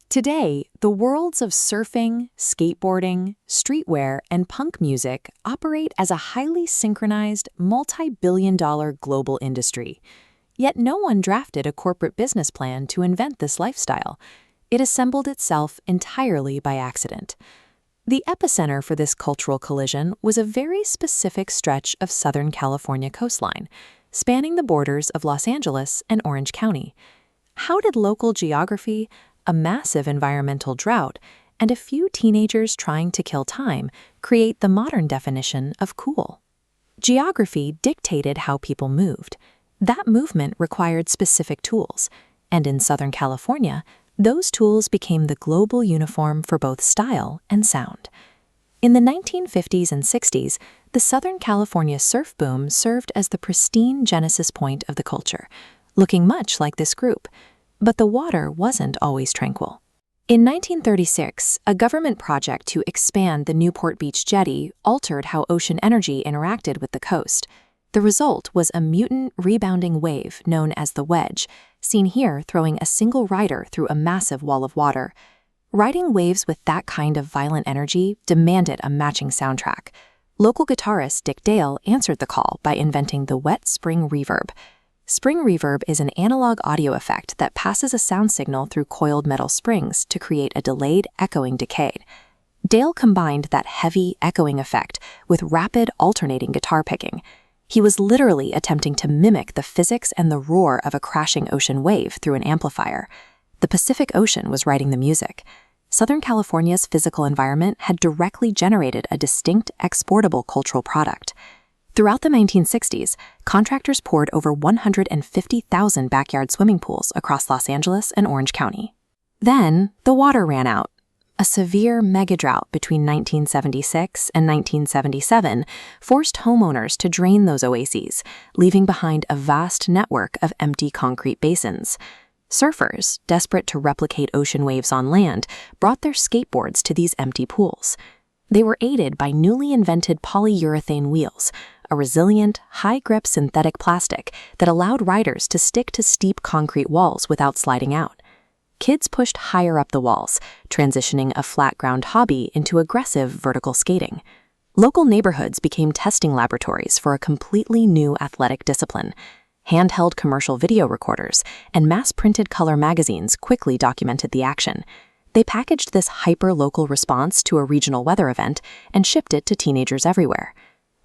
Today, the worlds of surfing, skateboarding, streetwear, and punk music operate as a highly synchronized, multi-billion-dollar global industry. Yet no one drafted a corporate business plan to invent this lifestyle. It assembled itself entirely by accident. The epicenter for this cultural collision was a very specific stretch of Southern California coastline, spanning the borders of Los Angeles and Orange County. How did local geography, a massive environmental drought, and a few teenagers trying to kill time create the modern definition of cool? Geography dictated how people moved. That movement required specific tools, and in Southern California, those tools became the global uniform for both style and sound. In the 1950s and 60s, the Southern California surf boom served as the pristine genesis point of the culture, looking much like this group. But the water wasn't always tranquil. In 1936, a government project to expand the Newport Beach jetty altered how ocean energy interacted with the coast. The result was a mutant, rebounding wave known as the wedge, seen here throwing a single rider through a massive wall of water. Riding waves with that kind of violent energy demanded a matching soundtrack. Local guitarist Dick Dale answered the call by inventing the wet spring reverb. Spring reverb is an analog audio effect that passes a sound signal through coiled metal springs to create a delayed, echoing decay. Dale combined that heavy, echoing effect with rapid, alternating guitar picking. He was literally attempting to mimic the physics and the roar of a crashing ocean wave through an amplifier. The Pacific Ocean was writing the music. Southern California's physical environment had directly generated a distinct, exportable cultural product. Throughout the 1960s, contractors poured over 150,000 backyard swimming pools across Los Angeles and Orange County. Then, the water ran out. A severe megadrought between 1976 and 1977 forced homeowners to drain those oases, leaving behind a vast network of empty concrete basins. Surfers, desperate to replicate ocean waves on land, brought their skateboards to these empty pools. They were aided by newly invented polyurethane wheels, a resilient, high-grip synthetic plastic that allowed riders to stick to steep concrete walls without sliding out. Kids pushed higher up the walls, transitioning a flat-ground hobby into aggressive vertical skating. Local neighborhoods became testing laboratories for a completely new athletic discipline. Handheld commercial video recorders and mass-printed color magazines quickly documented the action. They packaged this hyper-local response to a regional weather event and shipped it to teenagers everywhere.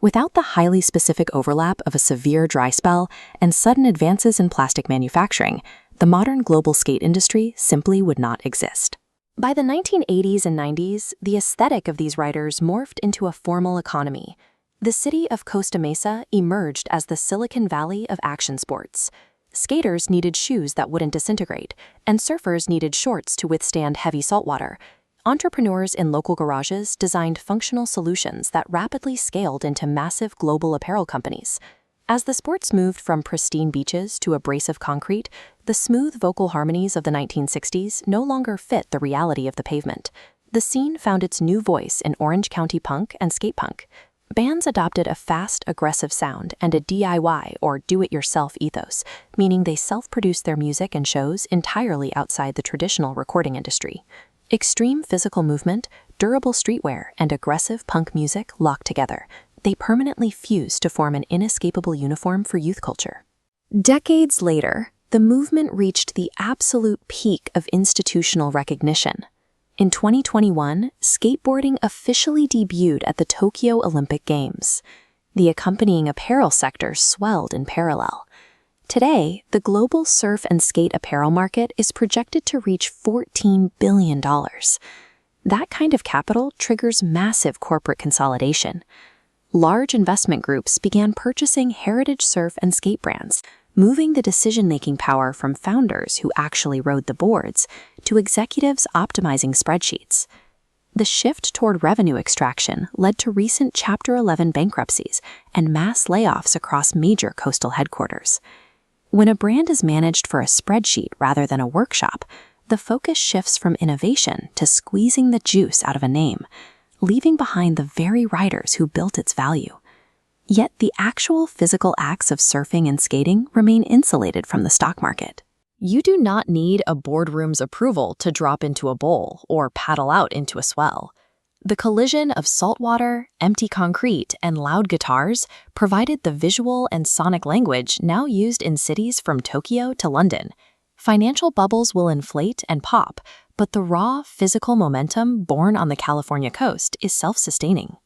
Without the highly specific overlap of a severe dry spell and sudden advances in plastic manufacturing, the modern global skate industry simply would not exist. By the 1980s and 90s, the aesthetic of these riders morphed into a formal economy. The city of Costa Mesa emerged as the Silicon Valley of action sports. Skaters needed shoes that wouldn't disintegrate, and surfers needed shorts to withstand heavy saltwater. Entrepreneurs in local garages designed functional solutions that rapidly scaled into massive global apparel companies. As the sports moved from pristine beaches to abrasive concrete, the smooth vocal harmonies of the 1960s no longer fit the reality of the pavement. The scene found its new voice in Orange County punk and skate punk. Bands adopted a fast, aggressive sound and a DIY or do-it-yourself ethos, meaning they self-produced their music and shows entirely outside the traditional recording industry. Extreme physical movement, durable streetwear, and aggressive punk music locked together. They permanently fused to form an inescapable uniform for youth culture. Decades later, the movement reached the absolute peak of institutional recognition. In 2021, skateboarding officially debuted at the Tokyo Olympic Games. The accompanying apparel sector swelled in parallel. Today, the global surf and skate apparel market is projected to reach $14 billion. That kind of capital triggers massive corporate consolidation. Large investment groups began purchasing heritage surf and skate brands, moving the decision-making power from founders who actually rode the boards to executives optimizing spreadsheets. The shift toward revenue extraction led to recent Chapter 11 bankruptcies and mass layoffs across major coastal headquarters. When a brand is managed for a spreadsheet rather than a workshop, the focus shifts from innovation to squeezing the juice out of a name, leaving behind the very riders who built its value. Yet the actual physical acts of surfing and skating remain insulated from the stock market. You do not need a boardroom's approval to drop into a bowl or paddle out into a swell. The collision of saltwater, empty concrete, and loud guitars provided the visual and sonic language now used in cities from Tokyo to London. Financial bubbles will inflate and pop, but the raw, physical momentum born on the California coast is self-sustaining.